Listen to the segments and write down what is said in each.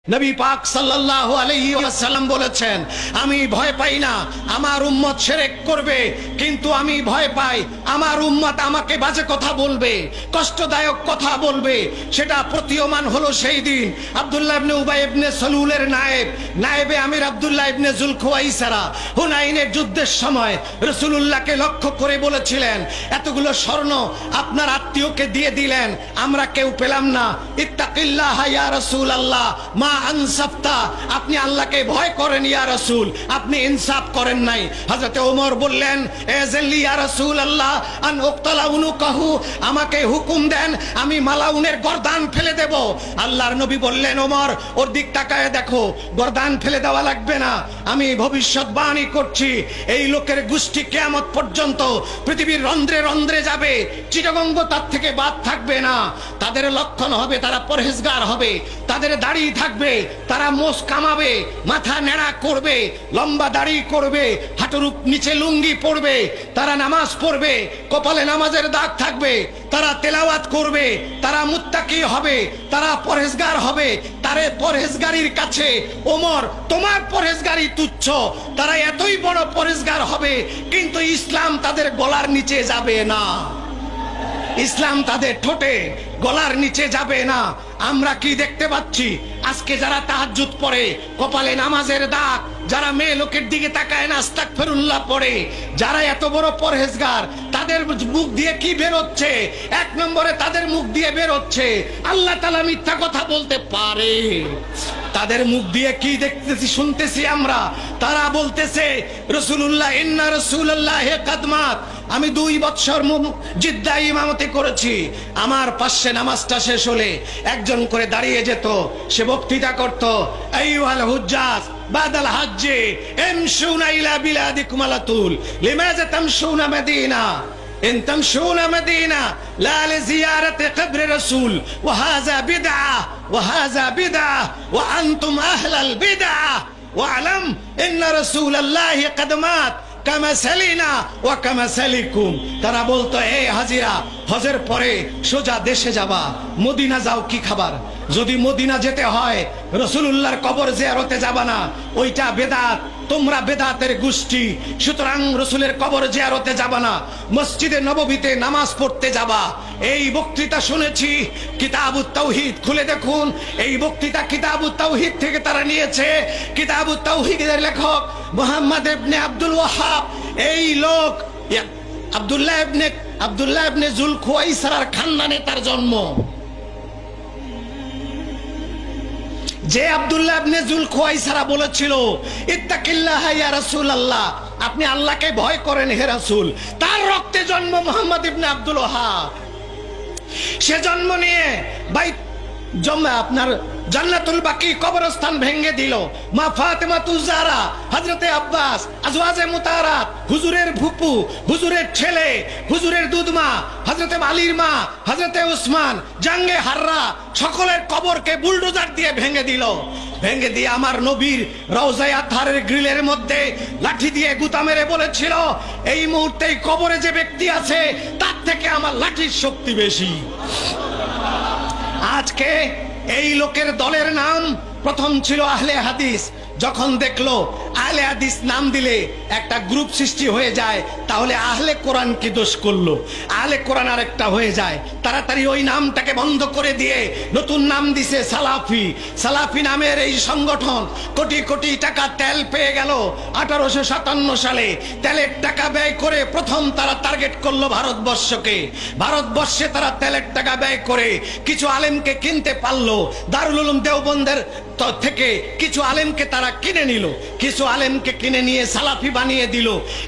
নবী পাক সাল্লাল্লাহু আলাইহি ওয়াসাল্লাম বলেছেন, আমি ভয় পাই না আমার উম্মত শিরক করবে, কিন্তু আমি ভয় পাই আমার উম্মত আমাকে বাজে কথা বলবে, কষ্টদায়ক কথা বলবে। সেটা প্রতীয়মান হলো সেই দিন আব্দুল্লাহ ইবনে উবাই ইবনে সালুলের নায়েবে আমির আব্দুল্লাহ ইবনে যুলখুয়াইসারা হুনাইনের যুদ্ধের সময় রাসূলুল্লাহকে লক্ষ্য করে বলেছিলেন, এতগুলো স্বর্ণ আপনার আত্মীয়কে দিয়ে দিলেন, আমরা কেউ পেলাম না। ইত্তাকিল্লাহ ইয়া রাসূলুল্লাহ, মা আনসাফতা, আপনি আল্লাহকে ভয় করেন ইয়া রাসূল, আপনি ইনসাফ করেন নাই। হযরত ওমর বললেন, এযাল্লি ইয়া রাসূলুল্লাহ আন উকতালা উনুকাহু, আমাকে হুকুম দেন আমি মালাউনের গর্দান ফেলে দেব। আল্লাহর নবী বললেন, ওমর ওর দিক তাকায় দেখো, গর্দান ফেলে দেওয়া লাগবে না, আমি ভবিষ্যৎবাণী করছি এই লোকের গোষ্ঠী কিয়ামত পর্যন্ত পৃথিবীর রন্ধ্রে রন্ধ্রে যাবে, চিটাগঙ্গ তার থেকে বাদ থাকবে না। তাদের লক্ষণ হবে তারা পরহেজগার হবে, তাদের দাড়ি থাকবে, তারা মোষ কামাবে, মাথা নেড়া করবে, লম্বা দাড়ি করবে, হাঁটুর নিচে লুঙ্গি পরবে, তারা নামাজ পড়বে, কপালে নামাজের দাগ থাকবে, তারা তেলাওয়াত করবে, তারা মুত্তাকি হবে, তারা পরহেজগার হবে। তারে পরহেজগারির কাছে ওমর তোমার পরহেজগারি তুচ্ছ, তারা এতই বড় পরহেজগার হবে কিন্তু ইসলাম তাদের গলার নিচে যাবে না, ইসলাম তাদের ঠোঁটে গলার নিচে যাবে না। আমরা কি দেখতে পাচ্ছি আজকে যারা তাহাজ্জুদ পড়ে, কপালে নামাজের দাগ, যারা মেয়ে লোকের দিকে তাকায় না আস্তাগফিরুল্লাহ পড়ে, যারা এত বড় পরহেজগার, তাদের মুখ দিয়ে কি বের হচ্ছে? এক নম্বরে তাদের মুখ দিয়ে বের হচ্ছে আল্লাহ তাআলা মিথ্যা কথা বলতে পারে। তাদের মুখ দিয়ে কি দেখতেছি শুনতেছি আমরা, তারা বলতেছে রাসূলুল্লাহ ইন্না রাসূলুল্লাহ কাদমাত, আমি 2 বছর জিদ্দা ইমামতি করেছি, আমার পাশে নামাজটা শেষ হলে একজন করে দাঁড়িয়ে যেত, সে বক্তৃতা করত, আইয়ুহাল হুজ্জাজ বাদাল হাজ্জে ইমশুনা ইলা বিলাদিকুম আলাতুল লিমাযা তামশুনা মাদিনা إن تمشون مدينة لا لزيارة قبر رسول وهذا بدعة وهذا بدعة وأنتم أهل البدعة واعلم إن رسول الله قد مات কামাসালিনা ওয়া কামাসালিকুম। তারা বলতো, হে হাজিরা, হজের পরে সোজা দেশে যাবা, মদিনা যাও, কি খাবার? যদি মদিনা যেতে হয় রাসূলুল্লাহর কবর জিয়ারতে যাবা না, ওইটা বেদাত, তোমরা বেদাতের গোষ্ঠী, সুতরাং রাসূলের কবর জিয়ারতে যাবা না, মসজিদে নববীতে নামাজ পড়তে যাবা। এই বক্তৃতা শুনেছি কিতাবুত তাওহীদ, খুলে দেখুন এই বক্তৃতা কিতাবুত তাওহীদ থেকে তারা নিয়েছে। কিতাবুত তাওহীদের লেখক মুহাম্মদ ইবনে আব্দুল ওয়াহাব, এই লোক আব্দুল্লাহ ইবনে যুলখুয়াইসারার খানদানে তার জন্ম। যে আব্দুল্লাহ ইবনে যুলখুয়াইসারা বলেছিল, ইত্তাকিল্লাহ ইয়া রাসূলুল্লাহ, আপনি আল্লাহকে ভয় করেন হে রাসূল, তার রক্তে জন্ম মুহাম্মদ ইবনে আব্দুল ওয়াহাব। সে জন্ম নিয়ে আপনার জান্নাতুল বাকি কবরস্থান ভেঙে দিল। মা ফাতেমাতুজ জাহরা, হযরতে আব্বাস, আজওয়াজে মুতাহারাত, হুজুরের ফুপু, হুজুরের ছেলে, হুজুরের দুধমা, হযরতে আলীর মা, হযরতে উসমান, জাঙ্গে হাররা, সকলের কবরকে বুলডোজার দিয়ে ভেঙে দিল। ভেঙে দিয়ে আমার নবীর রওজায়ে আতহারের গ্রিলের মধ্যে লাঠি দিয়ে গুতা মেরে বলেছিল, এই মুহূর্তে কবরে যে ব্যক্তি আছে তার থেকে আমার লাঠির শক্তি বেশি। আজকে এই লোকের দলের নাম প্রথম ছিল আহলে হাদিস, যখন দেখলো আহলে হাদিস নাম দিলে একটা গ্রুপ সৃষ্টি হয়ে যায়, তাহলে আহলে কোরআন কি দোষ করলো? আহলে কোরআন আরেকটা হয়ে যায়, তাড়াতাড়ি ওই নামটাকে বন্ধ করে দিয়ে নতুন নাম দিছে সালাফি। সালাফি নামের এই সংগঠন কোটি কোটি টাকা তেল পেয়ে গেল 1857 সালে। তেলের টাকা ব্যয় করে প্রথম তারা টার্গেট করলো ভারতবর্ষকে। ভারতবর্ষে তারা তেলের টাকা ব্যয় করে কিছু আলেমকে কিনতে পারলো, দারুল উলুম দেওবন্দের থেকে কিছু আলেমকে তারা কিনে নিল, কিছু আলেমকে কিনে নিয়ে সালাফি বানিয়ে দিল।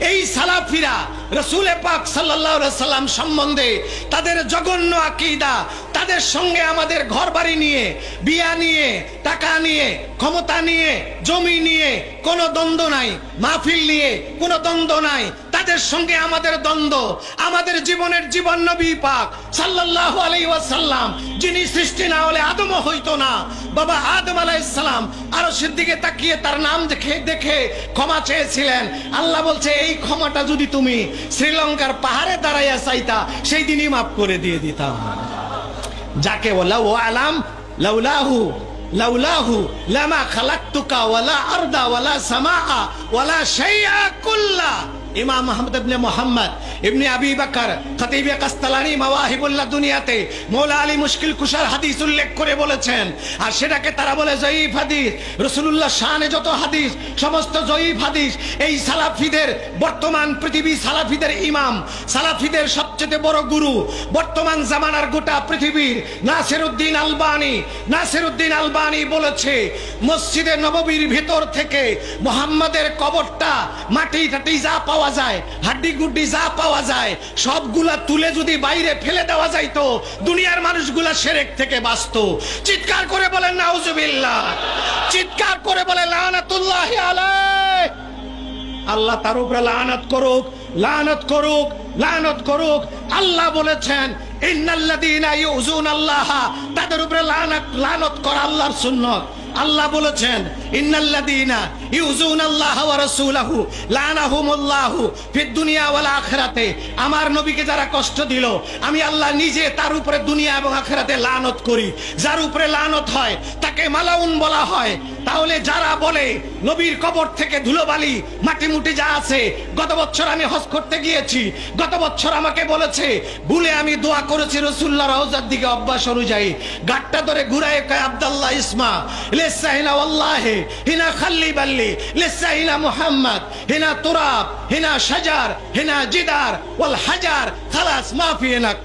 এই সালাফিরা রাসূল পাক সাল্লাল্লাহু আলাইহি সাল্লাম সম্বন্ধে তাদের জঘন্য আকীদা, তাদের সঙ্গে আমাদের ঘরবাড়ি নিয়ে, বিয়া নিয়ে, টাকা নিয়ে, ক্ষমতা নিয়ে, জমি নিয়ে কোনো দ্বন্দ্ব নাই, মাহফিল নিয়ে কোনো দ্বন্দ্ব নাই, তাদের সঙ্গে আমাদের দ্বন্দ্ব। আমাদের জীবনের জীবন নবী পাক সাল্লাল্লাহু আলাইহি ওয়াসাল্লাম, যিনি সৃষ্টি না হলে আদমও হইতো না। বাবা আদম আলাইহিস সালাম আরশের দিকে তাকিয়ে তার নাম দেখে ক্ষমা চেয়েছিলেন। আল্লাহ বলছে, এই ক্ষমাটা যদি তুমি শ্রীলঙ্কার পাহাড়ে দাঁড়াইয়া চাইতা, সেই দিনই মাফ করে দিয়ে দিতাম। যাকে ওয়ালা আলাম লাউলাহু লাউলাহু লামা খালাকতুকা ওয়ালা আরদা ওয়ালা সামাআ ওয়ালা শাইআ কুল্লা। ইমাম আহমদ ইবনে মুহাম্মদ ইবনে আবি বকর খতিবে কাস্তালানি মাওয়াহিবুল্লাহ দুনিয়াতে মৌলা আলী মুশকিল কুশার হাদিস উল্লেখ করে বলেছেন, আর সেটাকে তারা বলে জয়ীফ হাদিস। রাসূলুল্লাহ শানে যত হাদিস সমস্ত জয়ীফ হাদিস। এই সালাফিদের বর্তমান পৃথিবী সালাফিদের ইমাম, সালাফিদের সবচেয়ে বড় গুরু বর্তমান জামানার গোটা পৃথিবীর নাসিরউদ্দিন আলবানী বলেছে, মসজিদে নববীর ভিতর থেকে মুহাম্মাদের কবরটা মাটি টাটি যা পাওয়া যায়, হাড্ডি গুড্ডি যা পাওয়া যায় সবগুলা তুলে যদি বাইরে ফেলে দেওয়া যাইতো, দুনিয়ার মানুষগুলা শিরক থেকে বাঁচতো। চিৎকার করে বলেন নাউজুবিল্লাহ, চিৎকার করে বলে লানাতুল্লাহি আলাইহি। আল্লাহ তার উপরে লানত করুক, লানত করুক, লানত করুক। আল্লাহ বলেছেন ইন্নাল্লাযীনা ইউযুনাল্লাহ, তাদের উপরে লানত করা আল্লাহর সুন্নাত। আল্লাহ বলেছেন ইন্নাল্লাযীনা ইউযুনাল্লাহ ওয়া রাসূলাহু লানাহুমুল্লাহু ফিদ দুনিয়া ওয়াল আখিরাতে। আমার নবীকে যারা কষ্ট দিল আমি আল্লাহ নিজে তার উপরে দুনিয়া এবং আখিরাতে লানত করি। যার উপরে লানত হয় তাকে মালাউন বলা হয়। তাহলে যারা বলে নবীর কবর থেকে ধুলোবালি মাটি মুটি যা আছে, গত বছর আমি হজ করতে গিয়েছি, গত বছর আমাকে বলেছে ভুলে আমি দোয়া করেছি রাসূলুল্লাহ রওজার দিকে অভ্যাস অনুযায়ী, গাট্টা ধরে ঘুরায় কয় আব্দুল্লাহ ইসমা লিসা হিনা ওয়াল্লাহি হিনা খাল্লি বাল্লি লিসা হিনা মুহাম্মদ হিনা তুরাব হিনা শাজার হিনা জিদার ওয়াল হাজার খালাস মাফি হিনাক।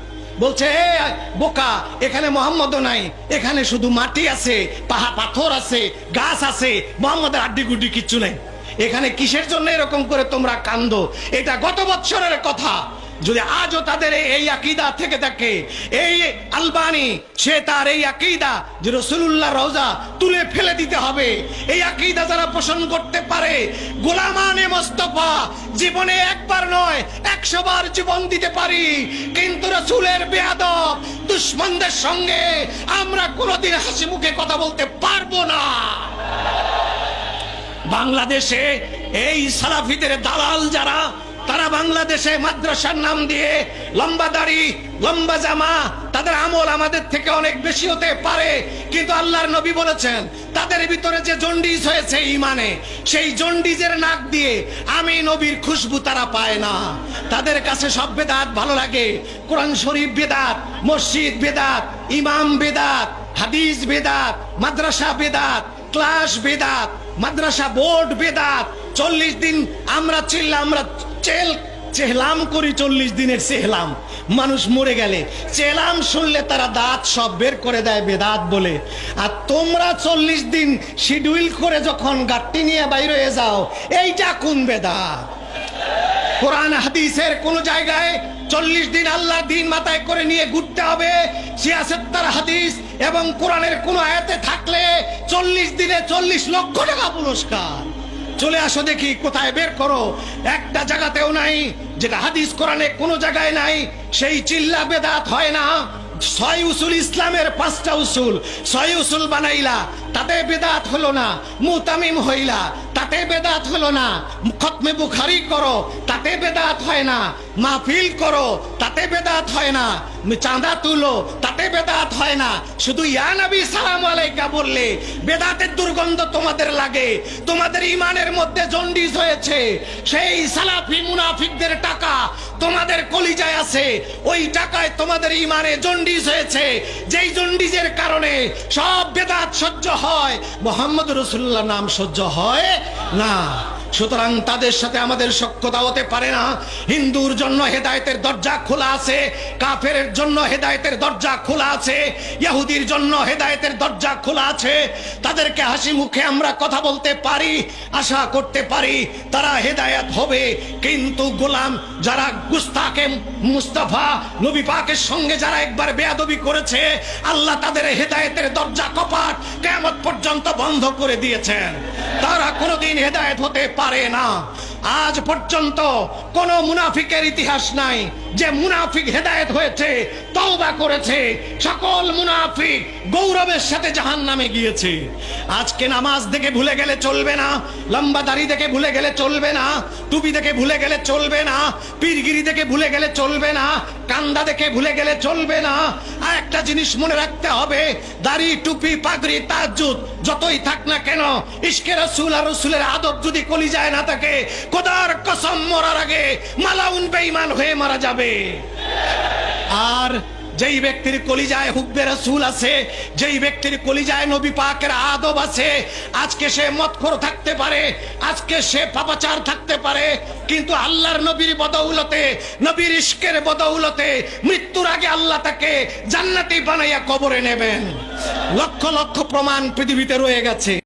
বলছে এ বোকা, এখানে মোহাম্মদও নাই, এখানে শুধু মাটি আছে, পাথর আছে, গাছ আছে, মোহাম্মদের আড্ডি গুড্ডি কিচ্ছু নাই। এখানে কিসের জন্য এরকম করে তোমরা কান্দো? এটা গত বছরের কথা। যদি আজও তাদের এই আকীদা থেকে থাকে, এই আলবানী সে তার এই আকীদা যে রাসূলুল্লাহ রওজা তুলে ফেলে দিতে হবে, এই আকীদা যারা পোষণ করতে পারে, গোলামানে মোস্তফা জীবনে একবার নয় 100 বার জীবন দিতে পারি, কিন্তু রাসূলের বেয়াদব দুশমনদের সঙ্গে আমরা কোনোদিন হাসি মুখে কথা বলতে পারবো না। বাংলাদেশে এই সালাফিদের দালাল যারা, তারা বাংলাদেশে মাদ্রাসার নাম দিয়ে লম্বা দাড়ি লম্বা জামা, তাদের আমল আমাদের থেকে অনেক বেশি হতে পারে, কিন্তু আল্লাহর নবী বলেছেন তাদের ভিতরে যে জন্ডিস হয়েছে ইমানে, সেই জন্ডিসের নাক দিয়ে আমি নবীর খুশবু তারা পায় না। তাদের কাছে সব বেদাত ভালো লাগে। কোরআন শরীফ বেদাত, মসজিদ বেদাত, ইমাম বেদাত, হাদিস বেদাত, মাদ্রাসা বেদাত, ক্লাস বেদাত, মাদ্রাসা বোর্ড বেদাত। 40 দিন আমরা চেহলাম করি, 40 দিনের চেহলাম। মানুষ মরে গেলে চেহলাম শুনলে তারা দাঁত সব বের করে দেয় বেদাত বলে। আর তোমরা 40 দিন শিডিউল করে যখন গাট্টি নিয়ে বাইরে হয়ে যাও, এইটা কোন বেদাত? কোরআন হাদিসের কোন জায়গায় 40 দিন আল্লাহ দিন মাথায় করে নিয়ে ঘুরতে হবে 76 হাদিস এবং কোরআনের কোন আয়াতে থাকলে 40 দিনে 40 লক্ষ টাকা পুরস্কার। চলে আসো দেখি কোথায় বের করো। একটা জায়গাতেও নাই, যেটা হাদিস কোরআনে কোনো জায়গায় নাই। সেই চিল্লা বেদাত হয় না। 6 উসুল ইসলামের 5টা উসুল, 6 উসুল বানাইলা, তাতে বেদাত হলো না। মুতামিম হইলা, তাতে বেদাত হলো না। খতমে বুখারী করো, তাতে বেদাত হয় না। মাহফিল করো, তাতে বেদাত হয় না। চাঁদা তুলো, তাতে বেদাত হয় না। শুধু ইয়া নবী সালাম আলাইকা বললে বেদাতের দুর্গন্ধ তোমাদের লাগে। তোমাদের ইমানের মধ্যে জন্ডিস হয়েছে। সেই সালাফি মুনাফিকদের টাকা তোমাদের কলিজায় আছে, ওই টাকায় তোমাদের ইমানে জন্ডিস হয়েছে। যেই জন্ডিসের কারণে সব বেদাত সহ্য হয়, মুহাম্মদ রাসূলুল্লাহ নাম সহ্য হয় না। সুতরাং তাদের সাথে আমাদের সখ্যতা হতে পারে না। হিন্দুর জন্য হেদায়েতের দরজা খোলা আছে, কাফেরের জন্য হেদায়েতের দরজা খোলা আছে, ইহুদির জন্য হেদায়েতের দরজা খোলা আছে। তাদেরকে হাসি মুখে আমরা কথা বলতে পারি, আশা করতে পারি তারা হেদায়েত হবে। কিন্তু গোলাম যারা গুস্তাকে মুস্তাফা নবী পাকের সঙ্গে যারা একবার বেয়াদবি করেছে, আল্লাহ তাদের হেদায়েতের দরজা কপাট কিয়ামত পর্যন্ত বন্ধ করে দিয়েছেন। তারা কোনোদিন হেদায়েত হতে পারে না। আজ পর্যন্ত কোন মুনাফিকের ইতিহাস নাই যে মুনাফিক হেদায়েত হয়েছে, তওবা করেছে। সকল মুনাফিক গৌরবের সাথে জাহান্নামে গিয়েছে। আজকে নামাজ দেখে ভুলে গেলে চলবে না, লম্বা দাড়ি দেখে ভুলে গেলে চলবে না, টুপি দেখে ভুলে গেলে চলবে না, পীরগিরি দেখে ভুলে গেলে চলবে না, কান্দা দেখে ভুলে গেলে চলবে না। আর একটা জিনিস মনে রাখতে হবে, দাড়ি, টুপি, পাগড়ি, তাহাজ্জুদ যতই থাক না কেন, ইশকে রাসূল আর রাসূলের আদব যদি কলিজায় না থাকে, খোদার কসম মরার আগে মালাউন বেঈমান হয়ে মারা যাবে। আর যেই ব্যক্তির কলিজায় হুব্বে রাসূল আছে, যেই ব্যক্তির কলিজায় নবী পাকের আদব আছে, আজকে সে মদখোর থাকতে পারে, আজকে সে পাপাচার থাকতে পারে, কিন্তু আল্লাহর নবীর বদৌলতে, নবীর ইশকের বদৌলতে মৃত্যুর আগে আল্লাহ তাকে জান্নাতি বানাইয়া কবরে নেবেন। লক্ষ লক্ষ প্রমাণ পৃথিবীতে রয়ে গেছে।